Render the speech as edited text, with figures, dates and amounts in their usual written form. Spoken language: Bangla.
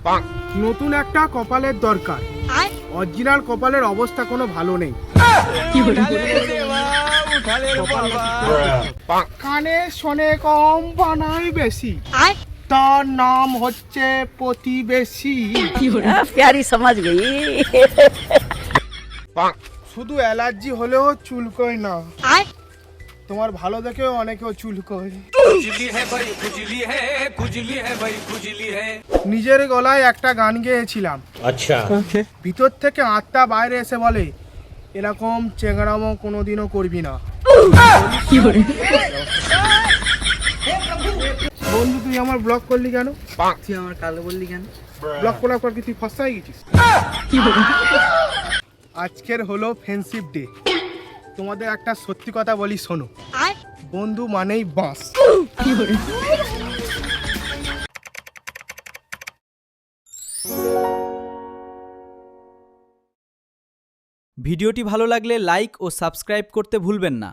নতুন একটা কপালের দরকার। অরিজিনাল কপালের অবস্থা কোনো ভালো নেই। কানে শোনে কম বানাই বেশি, তার নাম হচ্ছে প্রতিবেশী। प्यारी समझ गई। শুধু অ্যালার্জি হলেও চুলকোয় না, তোমার ভালো দেখেও অনেকেও চুলকোয়। নিজের গলায় একটা গান গেয়েছিলাম, अच्छा ভিতর থেকে আত্মা বাইরে এসে বলে এরকম চেংড়ামো কোনোদিনও করবি না। বন্ধু তুই আমার ব্লক করলি কেন? তুই আমার কালো বললি কেন? ব্লক করার পর কি তুই ফসা হয়ে গেছিস? আজকের হলো ফ্রেন্ডশিপ ডে। তোমাদের একটা সত্যি কথা বলি শোনো, বন্ধু মানেই বাঁশ। ভিডিওটি ভালো লাগলে লাইক ও সাবস্ক্রাইব করতে ভুলবেন না।